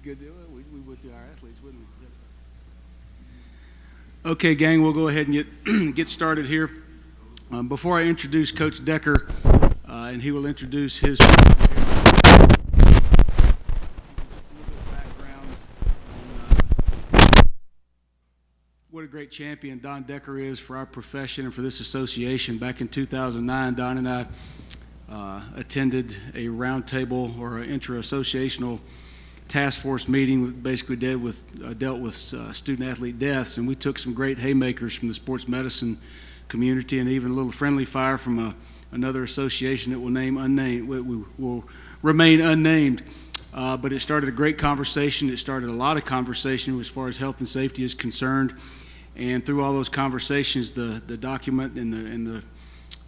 good. We would do our athletes, wouldn't we? Okay, gang, we'll go ahead and get started here. Before I introduce Coach Decker, and he will introduce his what a great champion Don Decker is for our profession and for this association. Back in 2009, Don and I attended a roundtable or an inter-associational task force meeting that basically dealt with student-athlete deaths, and we took some great haymakers from the sports medicine community and even a little friendly fire from another association that will remain unnamed. But it started a great conversation. It started a lot of conversation as far as health and safety is concerned. And through all those conversations, the document and the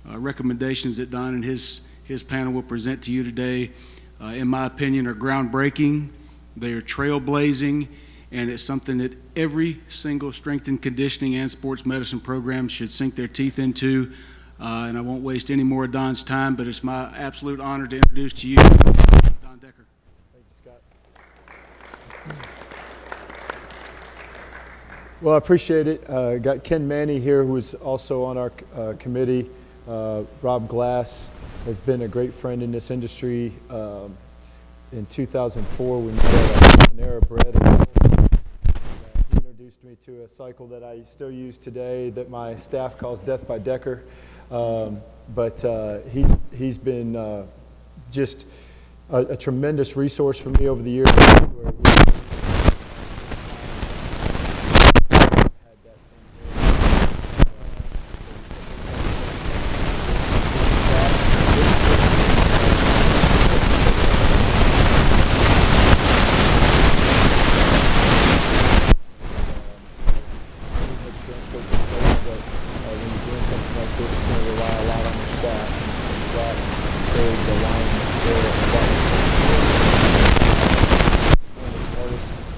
recommendations that Don and his panel will present to you today, in my opinion, are groundbreaking. They are trailblazing, and it's something that every single strength and conditioning and sports medicine program should sink their teeth into. And I won't waste any more of Don's time, but it's my absolute honor to introduce to you Don Decker. Thank you, Scott. Well, I appreciate it. Got Ken Manny here, who is also on our committee. Rob Glass has been a great friend in this industry. In 2004, we met at Panera Bread. He introduced me to a cycle that I still use today that my staff calls Death by Decker. But he's been just a tremendous resource for me over the years.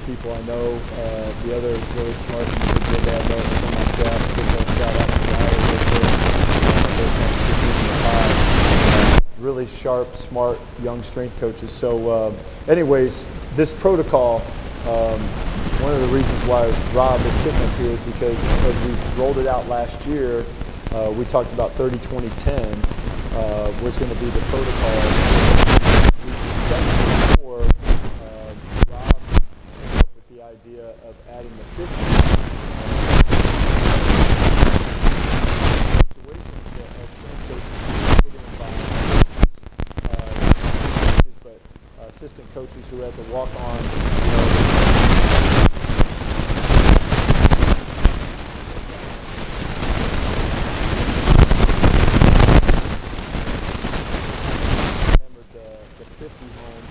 People I know, the other really smart people that I know from my staff, give a shout out to really sharp, smart, young strength coaches. So anyways, this protocol, one of the reasons why Rob is sitting up here is because as we rolled it out last year, we talked about 30-20-10 was going to be the protocol. We discussed it before. The idea of adding the 50 situations that as strength coaches put in by coaches, but assistant coaches who has a walk-on, hammered the 50 home.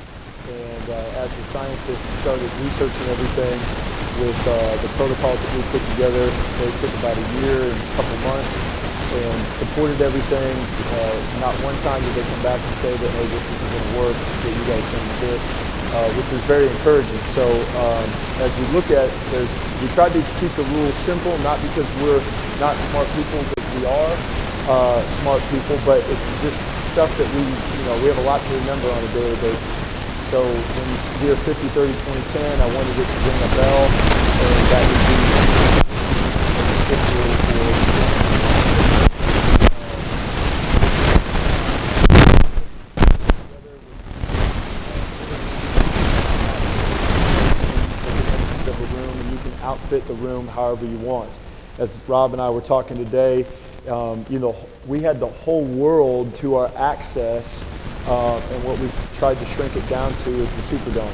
And as the scientists started researching everything with the protocols that we put together, they took about a year and a couple months and supported everything. Not one time did they come back and say that, hey, this isn't going to work, that you got to change this, which was very encouraging. So as we look at, we tried to keep the rules simple, not because we're not smart people, but we are smart people, but it's just stuff that we have a lot to remember on a daily basis. So when you hear 50, 30, 20, 10, I wanted it to ring a bell, and that would be of a room, and you can outfit the room however you want. As Rob and I were talking today, we had the whole world to our access. And what we've tried to shrink it down to is the Superdome.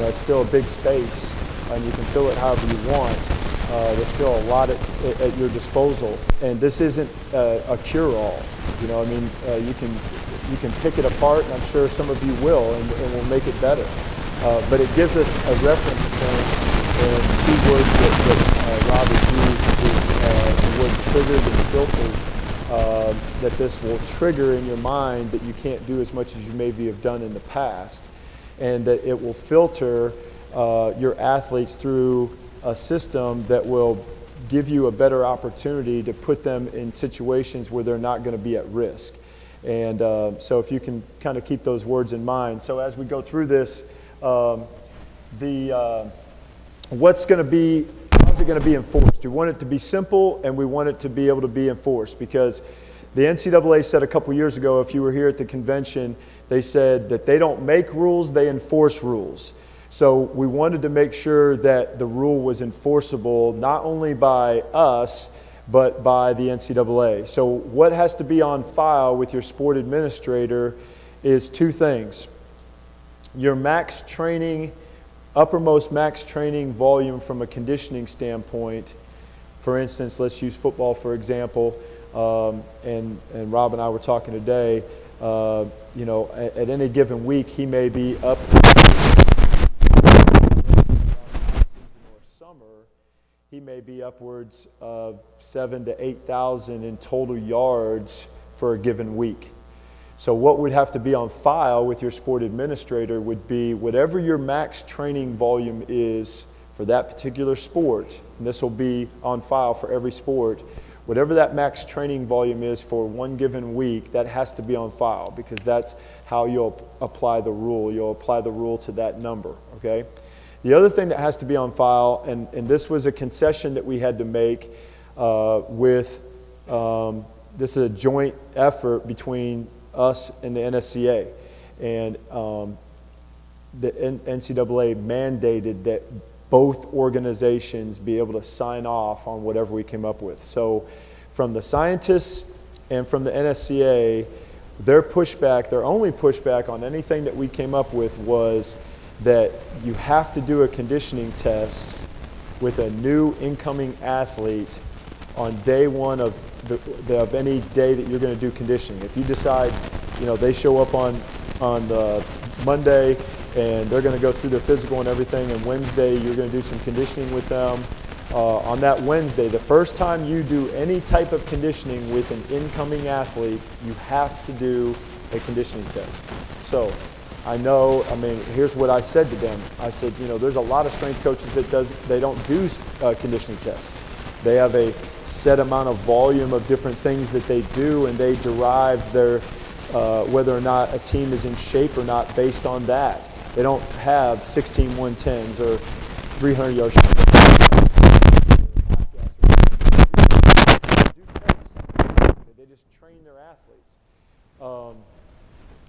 It's still a big space, and you can fill it however you want. There's still a lot at your disposal, and this isn't a cure-all. You can pick it apart, and I'm sure some of you will, and we'll make it better. But it gives us a reference point, and two words that Rob has used is the word triggered and filtered. That this will trigger in your mind that you can't do as much as you maybe have done in the past, and that it will filter your athletes through a system that will give you a better opportunity to put them in situations where they're not going to be at risk. And so if you can kind of keep those words in mind. So as we go through this, how's it going to be enforced? We want it to be simple, and we want it to be able to be enforced, because the NCAA said a couple years ago, if you were here at the convention, they said that they don't make rules, they enforce rules. So we wanted to make sure that the rule was enforceable not only by us, but by the NCAA. So what has to be on file with your sport administrator is two things. Your max training, uppermost max training volume from a conditioning standpoint. For instance, let's use football for example, and Rob and I were talking today, at any given week he may be up or summer, he may be upwards of 7,000 to 8,000 in total yards for a given week. So what would have to be on file with your sport administrator would be whatever your max training volume is for that particular sport, and this will be on file for every sport, whatever that max training volume is for one given week, that has to be on file, because that's how you'll apply the rule. You'll apply the rule to that number, okay? The other thing that has to be on file, and this was a concession that we had to make this is a joint effort between us and the NSCA. And the NCAA mandated that both organizations be able to sign off on whatever we came up with. So from the scientists and from the NSCA, their only pushback on anything that we came up with was that you have to do a conditioning test with a new incoming athlete on day one of any day that you're going to do conditioning. If you decide, they show up on the Monday and they're going to go through their physical and everything, and Wednesday you're going to do some conditioning with them. On that Wednesday, the first time you do any type of conditioning with an incoming athlete, you have to do a conditioning test. So here's what I said to them. I said, there's a lot of strength coaches they don't do conditioning tests. They have a set amount of volume of different things that they do, and they derive their whether or not a team is in shape or not based on that. They don't have 16 110s or 300-yard shots. They just train their athletes.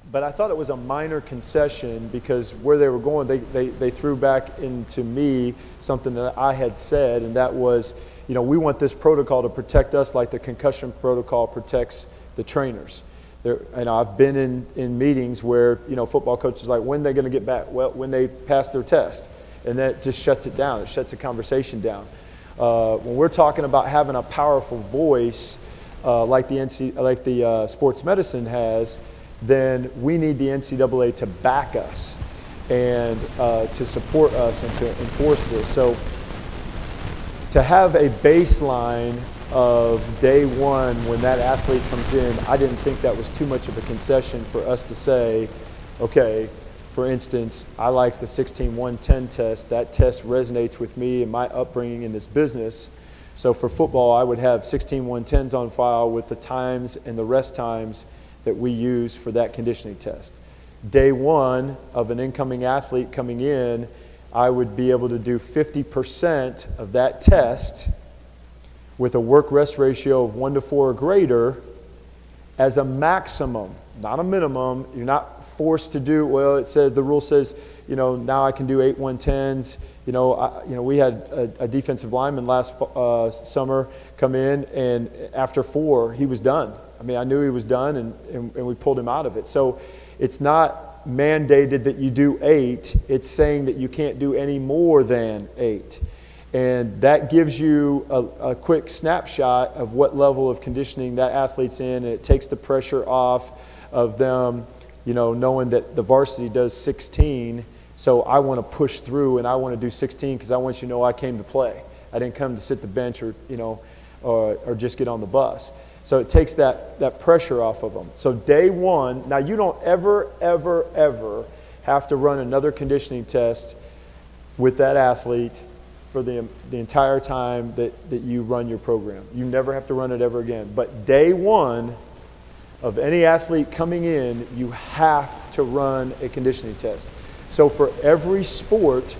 But I thought it was a minor concession, because where they were going, they threw back into me something that I had said, and that was, we want this protocol to protect us like the concussion protocol protects the trainers. I've been in meetings where, football coaches are like, when are they going to get back? Well, when they pass their test. And that just shuts it down. It shuts the conversation down. When we're talking about having a powerful voice like the sports medicine has, then we need the NCAA to back us and to support us and to enforce this. So to have a baseline of day one when that athlete comes in, I didn't think that was too much of a concession for us to say, okay, for instance, I like the 16 110 test. That test resonates with me and my upbringing in this business. So for football, I would have 16 110s on file with the times and the rest times that we use for that conditioning test. Day one of an incoming athlete coming in, I would be able to do 50% of that test with a work-rest ratio of 1 to 4 or greater as a maximum, not a minimum. You're not forced to do, the rule says, now I can do 8 110s. We had a defensive lineman last summer come in, and after 4, he was done. I knew he was done, and we pulled him out of it. So it's not mandated that you do 8. It's saying that you can't do any more than 8. And that gives you a quick snapshot of what level of conditioning that athlete's in, and it takes the pressure off of them, knowing that the varsity does 16, so I want to push through and I want to do 16 because I want you to know I came to play. I didn't come to sit the bench or just get on the bus. So it takes that pressure off of them. So day one, now you don't ever have to run another conditioning test with that athlete for the entire time that you run your program. You never have to run it ever again. But day one of any athlete coming in, you have to run a conditioning test. So for every sport,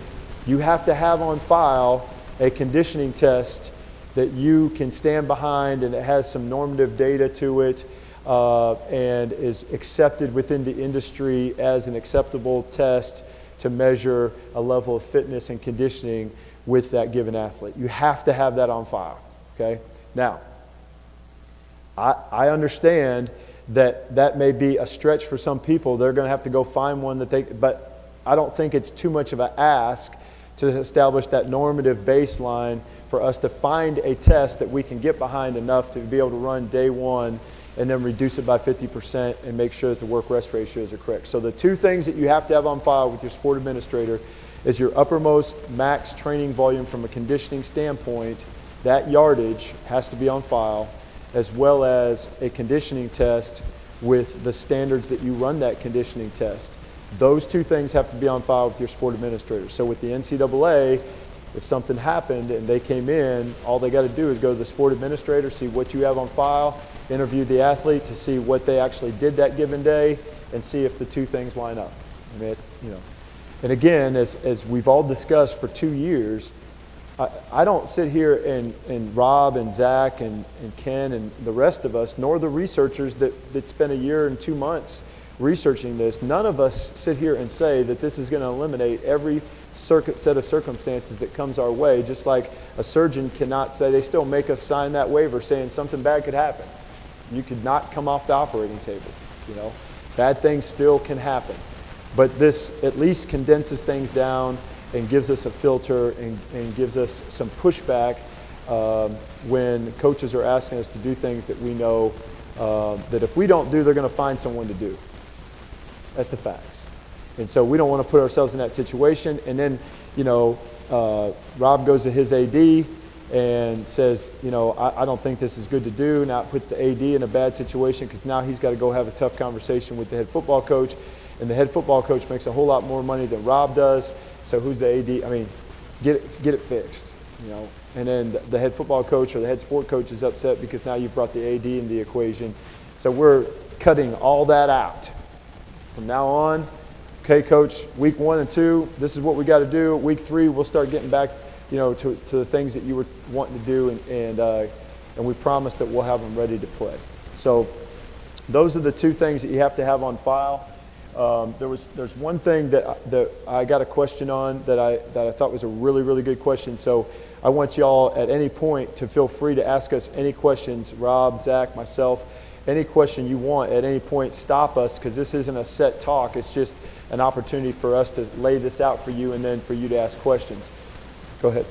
You have to have on file a conditioning test that you can stand behind and it has some normative data to it and is accepted within the industry as an acceptable test to measure a level of fitness and conditioning with that given athlete. You have to have that on file, okay? Now, I understand that that may be a stretch for some people. They're going to have to go find one but I don't think it's too much of an ask to establish that normative baseline for us to find a test that we can get behind enough to be able to run day one and then reduce it by 50% and make sure that the work-rest ratios are correct. So the two things that you have to have on file with your sport administrator is your uppermost max training volume from a conditioning standpoint. That yardage has to be on file, as well as a conditioning test with the standards that you run that conditioning test. Those two things have to be on file with your sport administrator. So with the NCAA, if something happened and they came in, all they got to do is go to the sport administrator, see what you have on file, interview the athlete to see what they actually did that given day, and see if the two things line up. I mean, And again, as we've all discussed for 2 years, I don't sit here and Rob and Zach and Ken and the rest of us, nor the researchers that spent 1 year and 2 months researching this, none of us sit here and say that this is going to eliminate every set of circumstances that comes our way, just like a surgeon cannot say, they still make us sign that waiver saying something bad could happen. You could not come off the operating table, Bad things still can happen. But this at least condenses things down and gives us a filter and gives us some pushback when coaches are asking us to do things that we know that if we don't do, they're going to find someone to do. That's the facts. And so we don't want to put ourselves in that situation. And then, Rob goes to his AD and says, I don't think this is good to do. Now it puts the AD in a bad situation because now he's got to go have a tough conversation with the head football coach. And the head football coach makes a whole lot more money than Rob does. So who's the AD? I mean, get it fixed, And then the head football coach or the head sport coach is upset because now you've brought the AD in the equation. So we're cutting all that out. From now on, okay, coach, week 1 and 2, this is what we got to do. Week 3, we'll start getting back, to the things that you were wanting to do, and we promise that we'll have them ready to play. So those are the two things that you have to have on file. There's one thing that I got a question on that I thought was a really, really good question. So I want y'all at any point to feel free to ask us any questions, Rob, Zach, myself, any question you want at any point. Stop us, because this isn't a set talk. It's just an opportunity for us to lay this out for you and then for you to ask questions. Go ahead.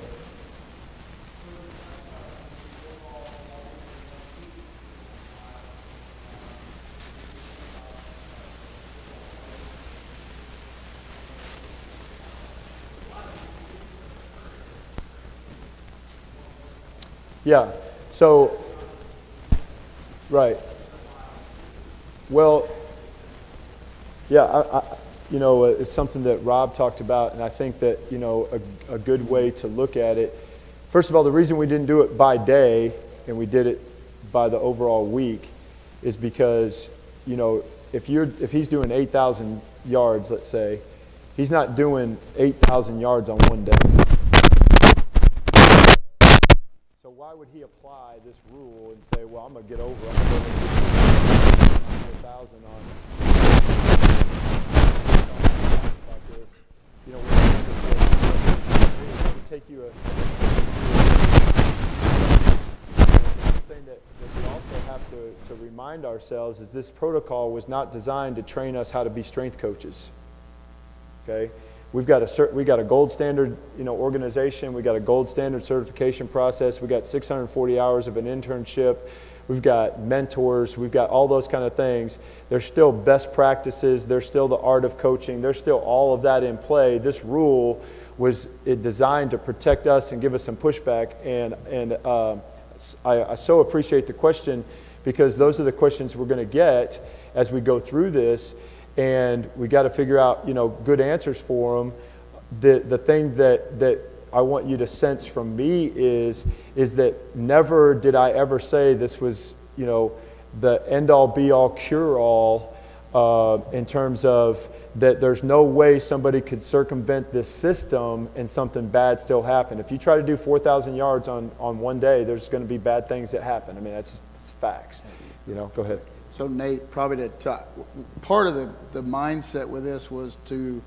Yeah, so, right. Well, yeah, it's something that Rob talked about, and I think that, a good way to look at it. First of all, the reason we didn't do it by day and we did it by the overall week is because, if he's doing 8,000 yards, let's say, he's not doing 8,000 yards on one day. So why would he apply this rule and say, well, I'm going to get over, I'm going to go 1,000 on like this. It would take you thing that we also have to remind ourselves is this protocol was not designed to train us how to be strength coaches. Okay? We've got a gold standard, organization. We got a gold standard certification process. We got 640 hours of an internship. We've got mentors. We've got all those kind of things. There's still best practices. There's still the art of coaching. There's still all of that in play. This rule was designed to protect us and give us some pushback. And I so appreciate the question, because those are the questions we're going to get as we go through this. And we got to figure out, good answers for them. The thing that I want you to sense from me is that never did I ever say this was, the end-all, be-all, cure-all in terms of that there's no way somebody could circumvent this system and something bad still happen. If you try to do 4,000 yards on one day, there's going to be bad things that happen. I mean, that's facts. Go ahead. So Nate, probably part of the mindset with this was to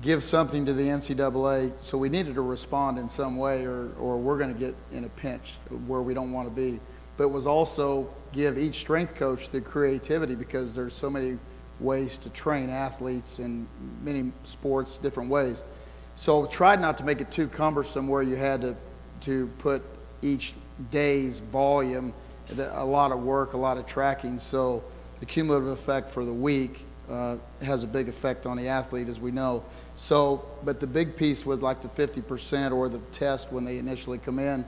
give something to the NCAA, so we needed to respond in some way or we're going to get in a pinch where we don't want to be. But it was also give each strength coach the creativity, because there's so many ways to train athletes in many sports, different ways. So tried not to make it too cumbersome where you had to put each day's volume, a lot of work, a lot of tracking. So the cumulative effect for the week has a big effect on the athlete, as we know. So, but the big piece with like the 50% or the test when they initially come in,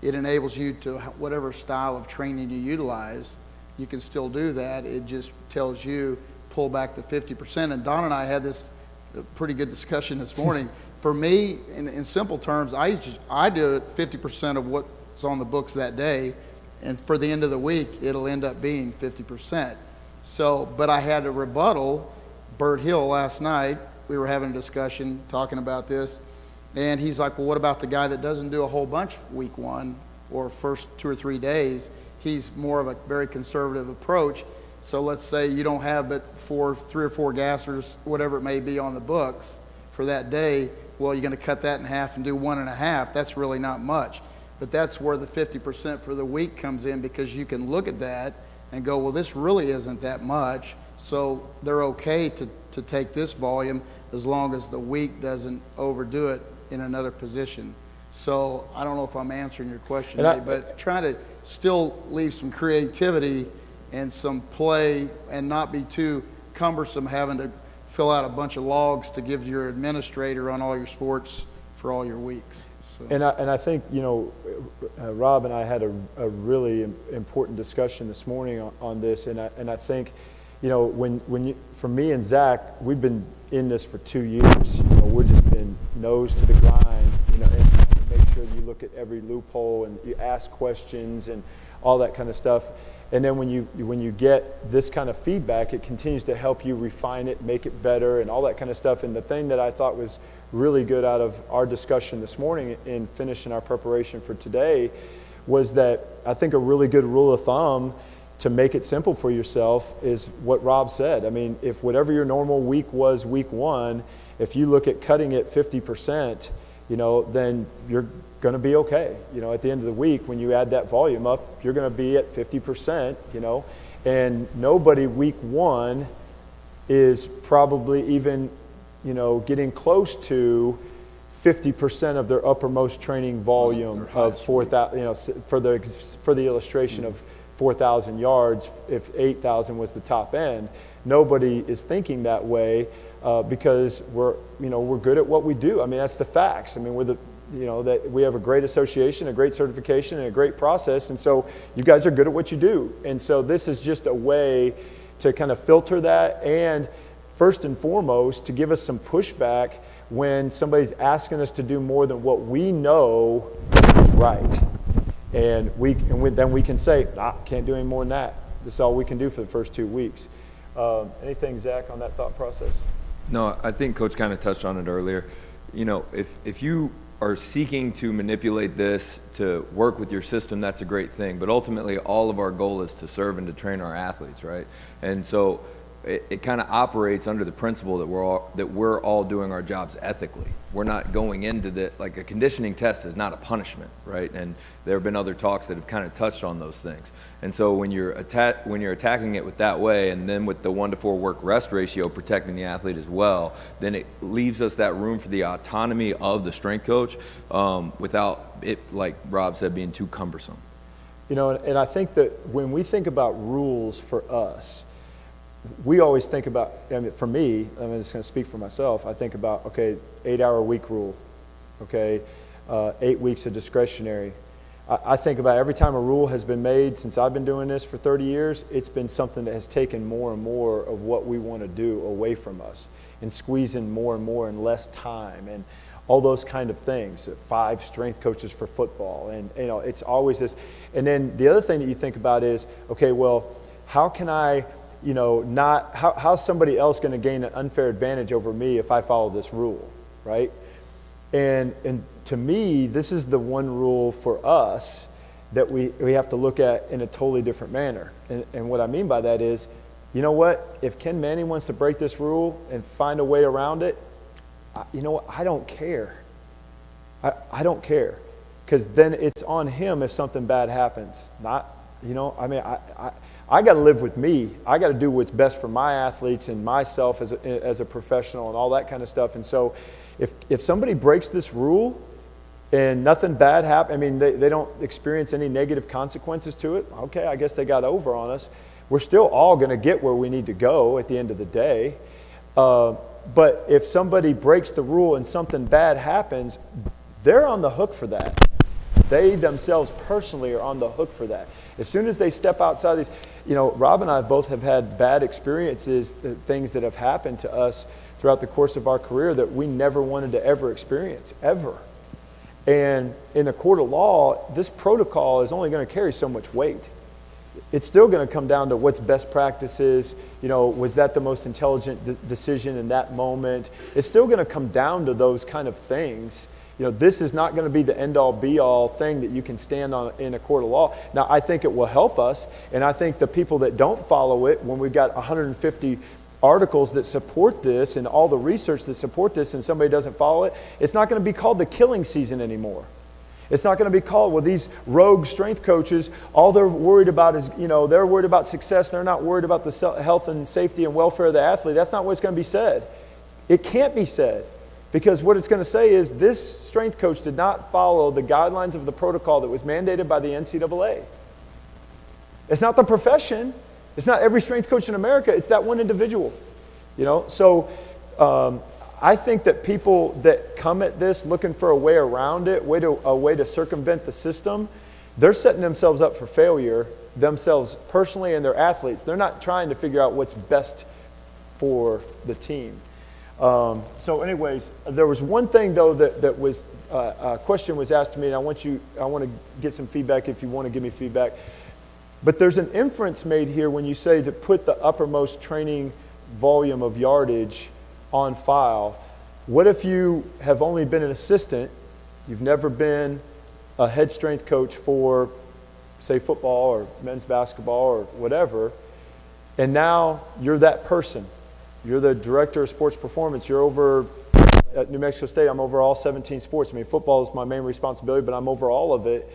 it enables you to, whatever style of training you utilize, you can still do that. It just tells you, pull back to 50%. And Don and I had this pretty good discussion this morning. For me, in simple terms, I do it 50% of what's on the books that day, and for the end of the week, it'll end up being 50%. So, but I had a rebuttal. Bert Hill last night, we were having a discussion talking about this, and he's like, well, what about the guy that doesn't do a whole bunch week one or first 2 or 3 days? He's more of a very conservative approach. So let's say you don't have but 3 or 4 gassers, whatever it may be, on the books for that day. Well, you're going to cut that in half and do 1.5. That's really not much. But that's where the 50% for the week comes in, because you can look at that and go, well, this really isn't that much. So they're okay to take this volume as long as the week doesn't overdo it in another position. So I don't know if I'm answering your question, Nate, but try to still leave some creativity and some play and not be too cumbersome having to fill out a bunch of logs to give to your administrator on all your sports for all your weeks. So. And I think, Rob and I had a really important discussion this morning on this, and I think, for me and Zach, we've been in this for 2 years. We've just been nose to the grind, and trying to make sure you look at every loophole and you ask questions and all that kind of stuff. And then when you get this kind of feedback, it continues to help you refine it, make it better, and all that kind of stuff. And the thing that I thought was really good out of our discussion this morning in finishing our preparation for today was that I think a really good rule of thumb to make it simple for yourself is what Rob said. I mean, if whatever your normal week was week one, if you look at cutting it 50%, then you're going to be okay. At the end of the week, when you add that volume up, you're going to be at 50%, and nobody week one is probably even, getting close to 50% of their uppermost training volume of 4,000, for the illustration of 4,000 yards, if 8,000 was the top end. Nobody is thinking that way because we're good at what we do. I mean, that's the facts. I mean, that we have a great association, a great certification, and a great process, and so you guys are good at what you do. And so this is just a way to kind of filter that, and first and foremost, to give us some pushback when somebody's asking us to do more than what we know is right. And then we can say, can't do any more than that. This is all we can do for the first 2 weeks. Anything, Zach, on that thought process? No, I think Coach kind of touched on it earlier. If you are seeking to manipulate this to work with your system, that's a great thing. But ultimately, all of our goal is to serve and to train our athletes, right? And so it kind of operates under the principle that we're all doing our jobs ethically. We're not going into like a conditioning test is not a punishment, right? And there have been other talks that have kind of touched on those things. And so when you're attacking it with that way, and then with the 1-to-4 work-rest ratio protecting the athlete as well, then it leaves us that room for the autonomy of the strength coach without it, like Rob said, being too cumbersome. And I think that when we think about rules for us, we always think about, for me, I'm just going to speak for myself, I think about, 8-hour week rule, 8 weeks of discretionary. I think about every time a rule has been made since I've been doing this for 30 years, it's been something that has taken more and more of what we want to do away from us and squeezing more and more and less time and all those kind of things. 5 strength coaches for football, and it's always this. And then the other thing that you think about is, how can I not how's somebody else going to gain an unfair advantage over me if I follow this rule, right? And to me, this is the one rule for us that we have to look at in a totally different manner. And what I mean by that is, you know what? If Ken Manning wants to break this rule and find a way around it, you know what? I don't care. I don't care, because then it's on him if something bad happens. I got to live with me. I got to do what's best for my athletes and myself as a professional and all that kind of stuff. And so if somebody breaks this rule and nothing bad happens, they don't experience any negative consequences to it, okay, I guess they got over on us. We're still all going to get where we need to go at the end of the day. But if somebody breaks the rule and something bad happens, they're on the hook for that. They themselves personally are on the hook for that. As soon as they step outside these, Rob and I both have had bad experiences, things that have happened to us throughout the course of our career that we never wanted to ever experience, ever. And in the court of law, this protocol is only going to carry so much weight. It's still going to come down to what's best practices. Was that the most intelligent decision in that moment? It's still going to come down to those kind of things. This is not going to be the end-all, be-all thing that you can stand on in a court of law. Now, I think it will help us, and I think the people that don't follow it, when we've got 150 articles that support this and all the research that support this, and somebody doesn't follow it, it's not going to be called the killing season anymore. It's not going to be called, well, these rogue strength coaches, all they're worried about is, they're worried about success. They're not worried about the health and safety and welfare of the athlete. That's not what's going to be said. It can't be said. Because what it's going to say is this strength coach did not follow the guidelines of the protocol that was mandated by the NCAA. It's not the profession. It's not every strength coach in America. It's that one individual. So I think that people that come at this looking for a way around it, a way to circumvent the system, they're setting themselves up for failure, themselves personally and their athletes. They're not trying to figure out what's best for the team. So anyways, there was one thing though that was a question was asked to me, and I want to get some feedback if you want to give me feedback. But there's an inference made here when you say to put the uppermost training volume of yardage on file. What if you have only been an assistant, you've never been a head strength coach for, say, football or men's basketball or whatever, and now you're that person. You're the director of sports performance. You're over at New Mexico State. I'm over all 17 sports. Football is my main responsibility, but I'm over all of it.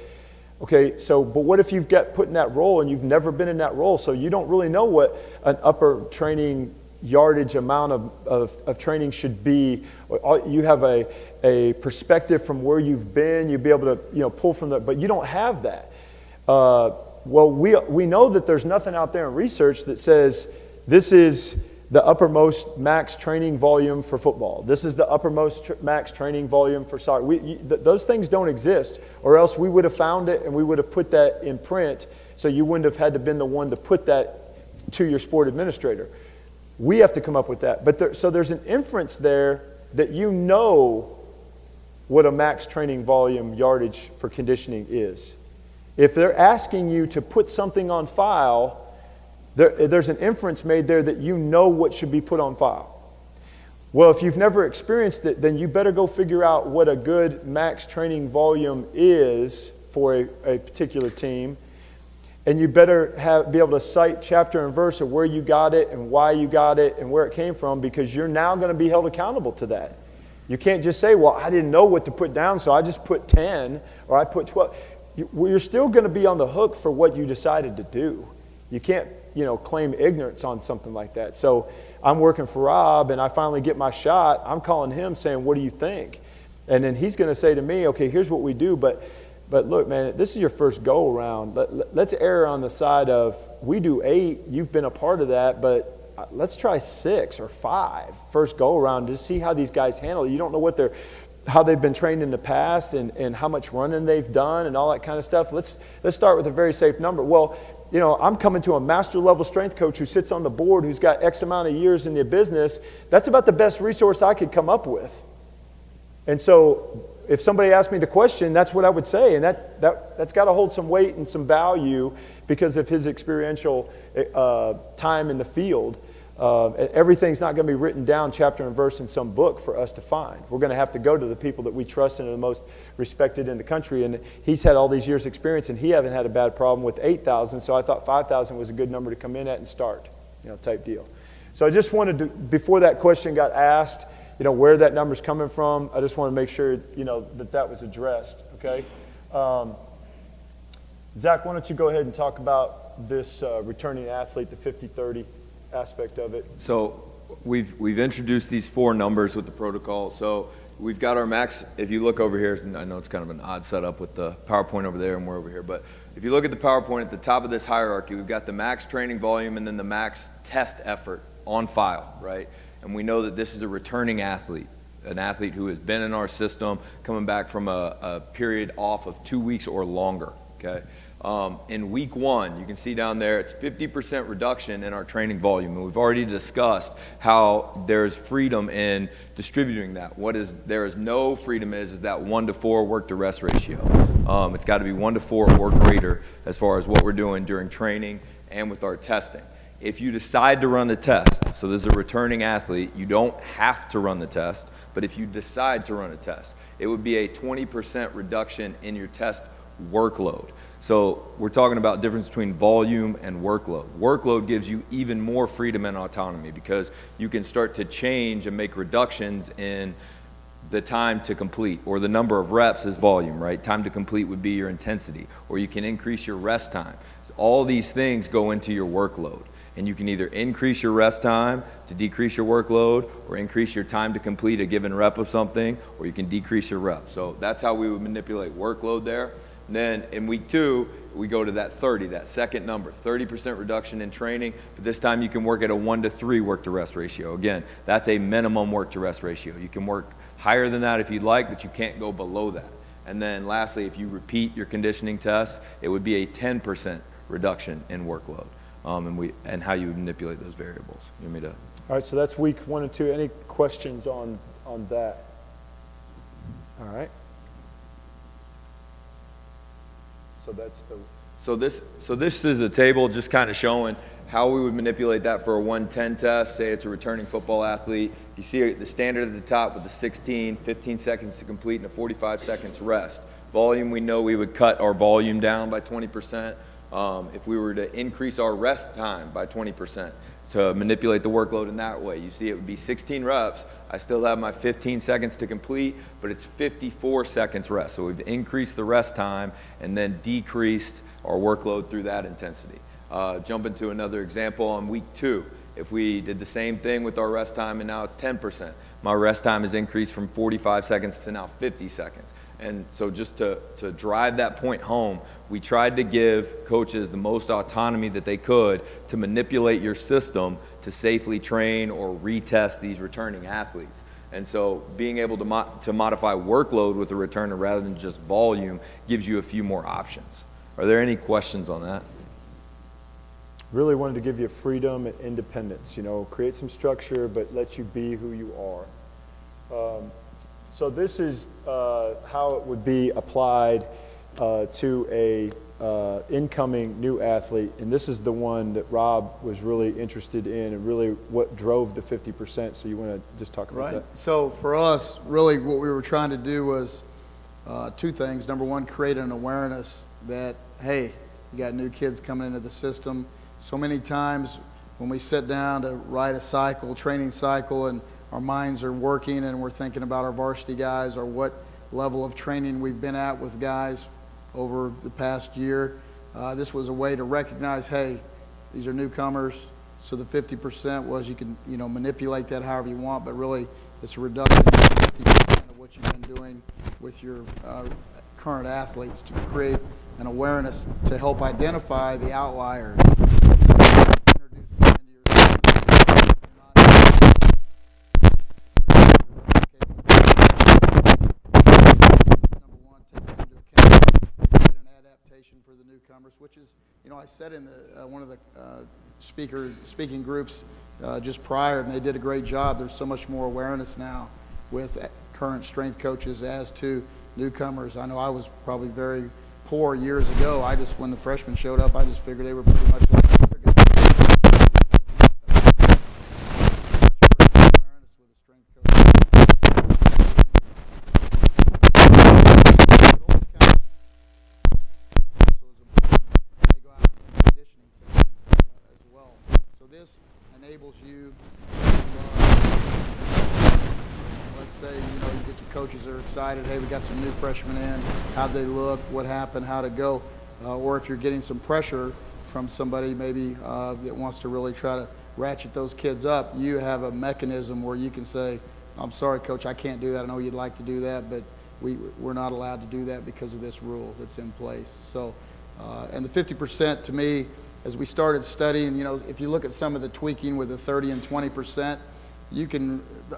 Okay, but what if you've got put in that role and you've never been in that role, so you don't really know what an upper training yardage amount of training should be. You have a perspective from where you've been. You'd be able to pull from that, but you don't have that. Well, we know that there's nothing out there in research that says this is the uppermost max training volume for football. This is the uppermost max training volume for soccer. Those things don't exist, or else we would have found it and we would have put that in print, so you wouldn't have had to been the one to put that to your sport administrator. We have to come up with that. So there's an inference there that what a max training volume yardage for conditioning is. If they're asking you to put something on file, there's an inference made there that what should be put on file. Well, if you've never experienced it, then you better go figure out what a good max training volume is for a particular team. And you better be able to cite chapter and verse of where you got it and why you got it and where it came from, because you're now going to be held accountable to that. You can't just say, well, I didn't know what to put down, so I just put 10 or I put 12. You're still going to be on the hook for what you decided to do. You can't claim ignorance on something like that. So I'm working for Rob and I finally get my shot. I'm calling him saying, what do you think? And then he's going to say to me, okay, here's what we do. But look, man, this is your first go around. Let's err on the side of, we do 8. You've been a part of that, but let's try 6 or 5 first go around to see how these guys handle it. You don't know how they've been trained in the past and how much running they've done and all that kind of stuff. Let's start with a very safe number. Well, I'm coming to a master level strength coach who sits on the board, who's got X amount of years in the business. That's about the best resource I could come up with. And so if somebody asked me the question, that's what I would say. And that's got to hold some weight and some value because of his experiential time in the field. Everything's not going to be written down chapter and verse in some book for us to find. We're going to have to go to the people that we trust and are the most respected in the country. And he's had all these years' experience, and he hasn't had a bad problem with 8,000. So I thought 5,000 was a good number to come in at and start, type deal. So I just wanted to, before that question got asked, where that number's coming from, I just want to make sure, that was addressed, okay? Zach, why don't you go ahead and talk about this returning athlete, the 50-30 aspect of it? So we've introduced these 4 numbers with the protocol. So we've got our max. If you look over here, and I know it's kind of an odd setup with the PowerPoint over there and we're over here, but if you look at the PowerPoint at the top of this hierarchy, we've got the max training volume and then the max test effort on file, right? And we know that this is a returning athlete, an athlete who has been in our system, coming back from a period off of 2 weeks or longer, okay? In week 1, you can see down there, it's 50% reduction in our training volume. And we've already discussed how there's freedom in distributing that. There is no freedom is that 1-to-4 work to rest ratio. It's got to be 1-to-4 or greater as far as what we're doing during training and with our testing. If you decide to run the test, so this is a returning athlete, you don't have to run the test, but if you decide to run a test, it would be a 20% reduction in your test workload. So we're talking about difference between volume and workload. Workload gives you even more freedom and autonomy because you can start to change and make reductions in the time to complete, or the number of reps is volume, right? Time to complete would be your intensity, or you can increase your rest time. So all these things go into your workload. And you can either increase your rest time to decrease your workload, or increase your time to complete a given rep of something, or you can decrease your rep. So that's how we would manipulate workload there. And then in week 2, we go to that 30, that second number, 30% reduction in training, but this time you can work at a 1-to-3 work to rest ratio. Again, that's a minimum work to rest ratio. You can work higher than that if you'd like, but you can't go below that. And then lastly, if you repeat your conditioning test, it would be a 10% reduction in workload. And how you manipulate those variables. You want me to? All right, so that's week 1 and 2. Any questions on that? All right. So that's the. So this is a table just kind of showing how we would manipulate that for a 110 test. Say it's a returning football athlete. You see the standard at the top with the 15 seconds to complete and a 45 seconds rest. Volume, we know we would cut our volume down by 20%. If we were to increase our rest time by 20% to manipulate the workload in that way, you see it would be 16 reps. I still have my 15 seconds to complete, but it's 54 seconds rest. So we've increased the rest time and then decreased our workload through that intensity. Jump into another example on week 2. If we did the same thing with our rest time and now it's 10%, my rest time is increased from 45 seconds to now 50 seconds. And so just to drive that point home, we tried to give coaches the most autonomy that they could to manipulate your system to safely train or retest these returning athletes. And so being able to modify workload with a returner rather than just volume gives you a few more options. Are there any questions on that? Really wanted to give you freedom and independence, create some structure, but let you be who you are. So this is how it would be applied to a incoming new athlete, and this is the one that Rob was really interested in and really what drove the 50%. So you want to just talk about that? So for us, really what we were trying to do was 2 things. Number 1, create an awareness that, hey, you got new kids coming into the system. So many times when we sit down to write a training cycle, and our minds are working and we're thinking about our varsity guys or what level of training we've been at with guys over the past year. This was a way to recognize, hey, these are newcomers. So the 50% was you can manipulate that however you want, but really it's a reduction of 50% of what you've been doing with your current athletes to create an awareness to help identify the outliers. For the newcomers, which is, I said in one of the speaking groups just prior, and they did a great job. There's so much more awareness now with current strength coaches as to newcomers. I know I was probably very poor years ago. When the freshmen showed up, I just figured they were pretty much like the other guys. Awareness with a strength coach. They go out to conditioning sessions as well. So this enables you let's say, you get your coaches are excited, hey, we got some new freshmen in, how'd they look, what happened, how'd it go, or if you're getting some pressure from somebody maybe that wants to really try to ratchet those kids up, you have a mechanism where you can say, I'm sorry, coach, I can't do that. I know you'd like to do that, but we're not allowed to do that because of this rule that's in place. So, and the 50% to me, as we started studying, if you look at some of the tweaking with the 30 and 20%,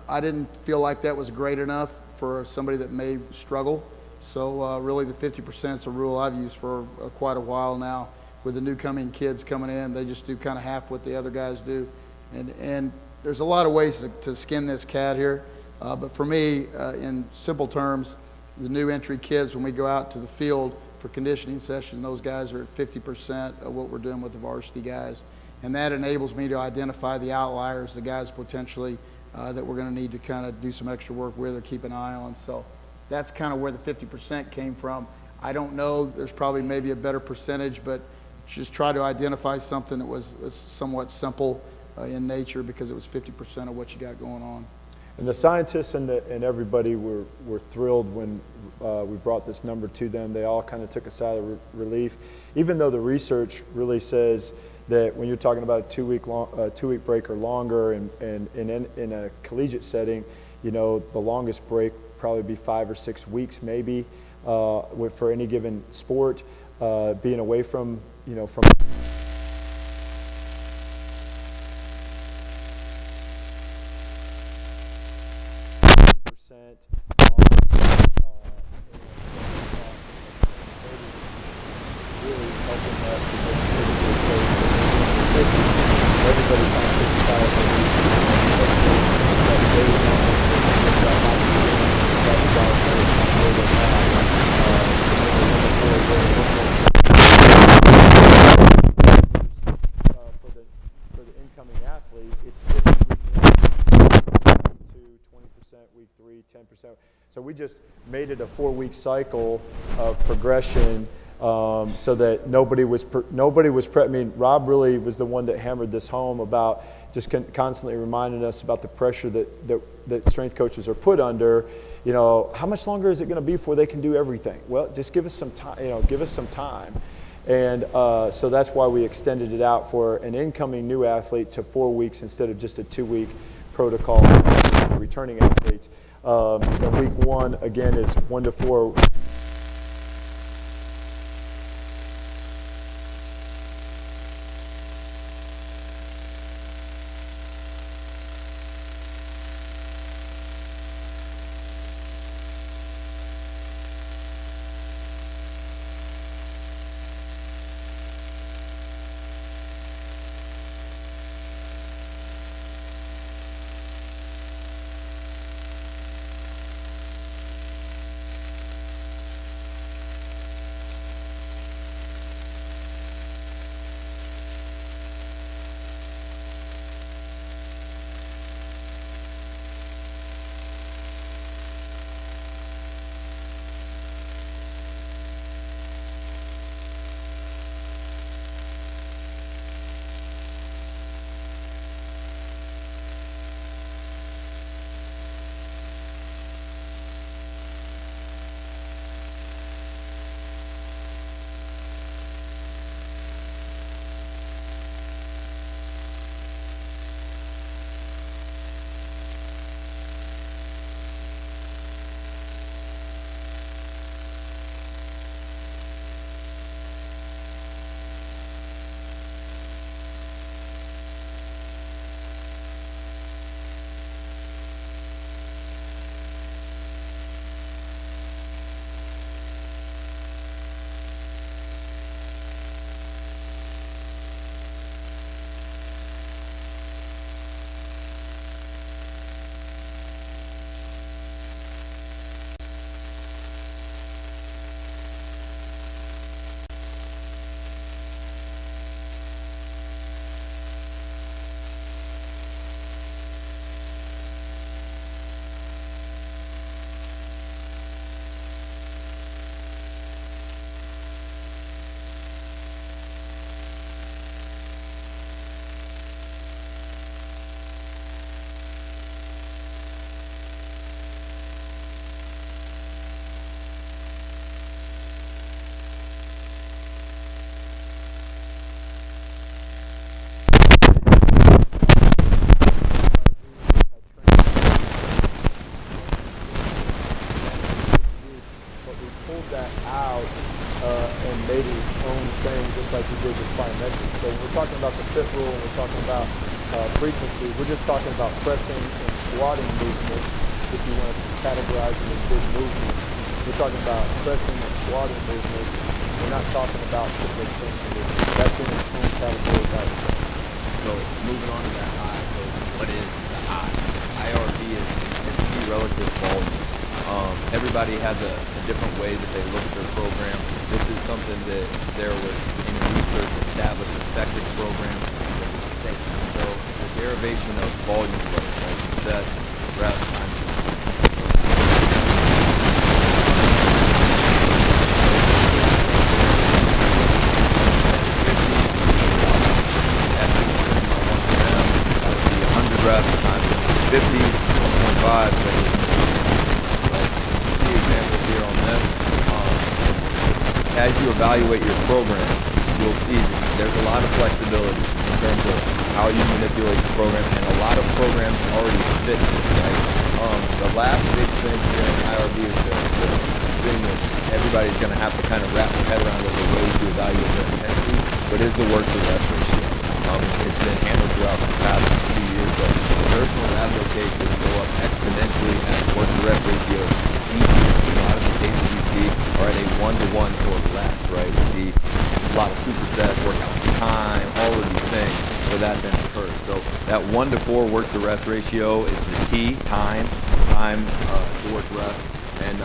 I didn't feel like that was great enough for somebody that may struggle. So really the 50% is a rule I've used for quite a while now. With the new kids coming in, they just do kind of half what the other guys do. And there's a lot of ways to skin this cat here. But for me, in simple terms, the new entry kids, when we go out to the field for conditioning session, those guys are at 50% of what we're doing with the varsity guys. And that enables me to identify the outliers, the guys potentially that we're going to need to kind of do some extra work with or keep an eye on. So that's kind of where the 50% came from. I don't know, there's probably maybe a better percentage, but just try to identify something that was somewhat simple in nature because it was 50% of what you got going on. And the scientists and everybody were thrilled when we brought this number to them. They all kind of took a sigh of relief, even though the research really says that when you're talking about a two-week break or longer, and in a collegiate setting, the longest break probably be 5 or 6 weeks maybe for any given sport, being away from from really helping us to make sure that everybody kind of takes time for the incoming athlete, it's 50 week 1, 20% week 3, 10%. So we just made it a 4-week cycle of progression. So that nobody was I mean, Rob really was the one that hammered this home about just constantly reminding us about the pressure that strength coaches are put under. How much longer is it going to be before they can do everything? Well, just give us some time. Give us some time. And so that's why we extended it out for an incoming new athlete to 4 weeks instead of just a 2-week protocol for returning athletes. And week 1 again is 1 to 4. same thing, just like we did with plyometrics. So when we're talking about the fit rule, and we're talking about frequency, we're just talking about pressing and squatting movements, if you want to categorize them as big movements. We're talking about pressing and squatting movements. We're not talking about triple extension movements. That's in its own category by itself. So moving on to that I, so what is the I? IRB is intensity relative volume. Everybody has a different way that they look at their program. This is something that there was in research established effective programs that was safe. So the derivation of volume growth, sets, reps, times. Reps times 50, 1.5. So see examples here on this. As you evaluate your program, you'll see there's a lot of flexibility in terms of how you manipulate the program, and a lot of programs already fit this, right? The last big thing here in IRB is the thing that everybody's going to have to kind of wrap their head around as a way to evaluate their intensity, but is the work-to-rest ratio. It's been handled throughout the past few years, but exertional and ab locations go up exponentially as work-to-rest ratio each year. A lot of the cases you see are at a 1-to-1 or less, right? You see a lot of supersets, workout time, all of these things where that then occurs. So that 1-to-4 work-to-rest ratio is the key, time to work-rest, and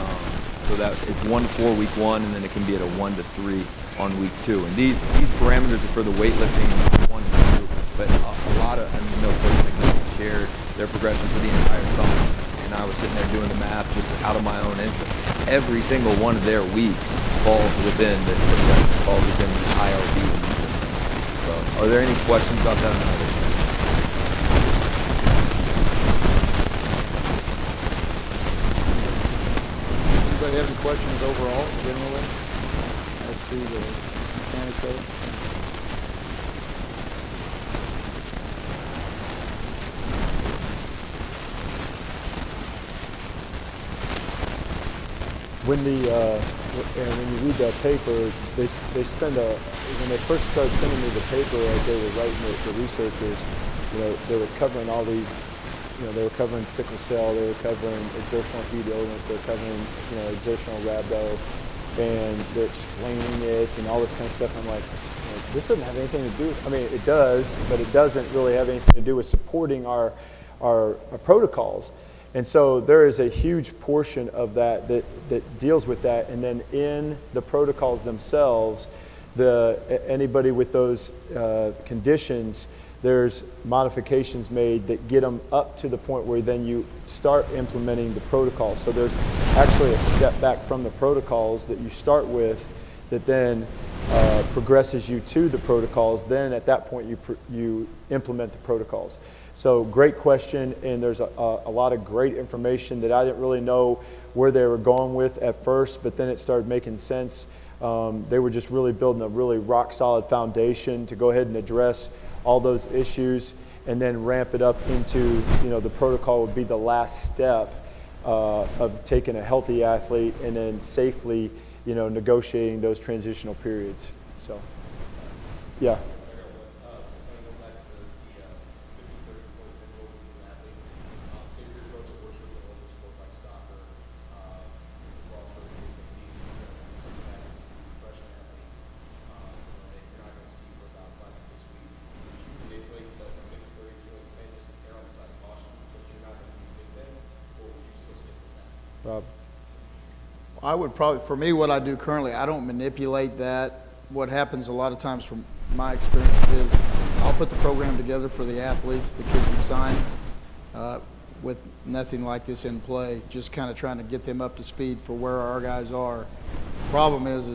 so that it's 1-to-4 week 1, and then it can be at a 1-to-3 on week 2. And these parameters are for the weightlifting 1 to 2, but a lot of, Coach McNeil shared their progression for the entire summer, and I was sitting there doing the math just out of my own interest. Every single one of their weeks falls within this progression, falls within the IRB. So, are there any questions about that? Anybody have any questions overall, generally? Let's see the mechanics of it. When you read that paper, they spend when they first started sending me the paper as they were writing it, the researchers, they were covering all these, they were covering sickle cell, they were covering exertional heat illness, they were covering, exertional rhabdo, and they're explaining it and all this kind of stuff. I'm like, this doesn't have anything to do with, it does, but it doesn't really have anything to do with supporting our protocols. And so there is a huge portion of that deals with that. And then in the protocols themselves, anybody with those conditions, there's modifications made that get them up to the point where then you start implementing the protocol. So there's actually a step back from the protocols that you start with that then progresses you to the protocols. Then at that point you implement the protocols. So great question, and there's a lot of great information that I didn't really know where they were going with at first, but then it started making sense. They were just really building a really rock solid foundation to go ahead and address all those issues and then ramp it up into, the protocol would be the last step of taking a healthy athlete and then safely, negotiating those transitional periods. So, yeah. Rob? I would probably, for me, what I do currently, I don't manipulate that. What happens a lot of times from my experience is I'll put the program together for the athletes, the kids who sign, with nothing like this in play, just kind of trying to get them up to speed for where our guys are. Problem is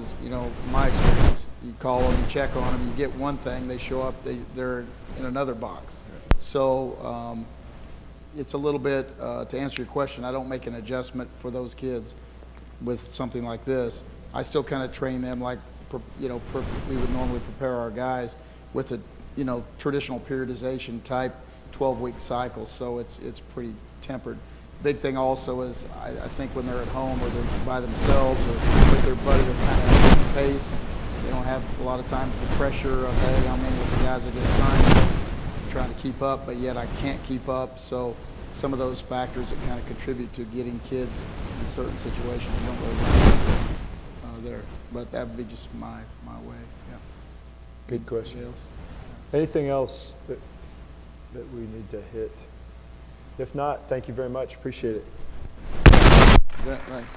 my experience, you call them, you check on them, you get one thing, they show up, they're in another box. So it's a little bit, to answer your question, I don't make an adjustment for those kids with something like this. I still kind of train them like, we would normally prepare our guys with a, traditional periodization type 12-week cycle. So it's pretty tempered. Big thing also is I think when they're at home or they're by themselves or with their buddy, they're kind of at pace. They don't have a lot of times the pressure of, hey, I'm in with the guys I just signed, trying to keep up, but yet I can't keep up. So some of those factors that kind of contribute to getting kids in certain situations don't really there. But that would be just my way. Yeah. Good question. Anybody else? Anything else that we need to hit? If not, thank you very much. Appreciate it. Yeah, thanks.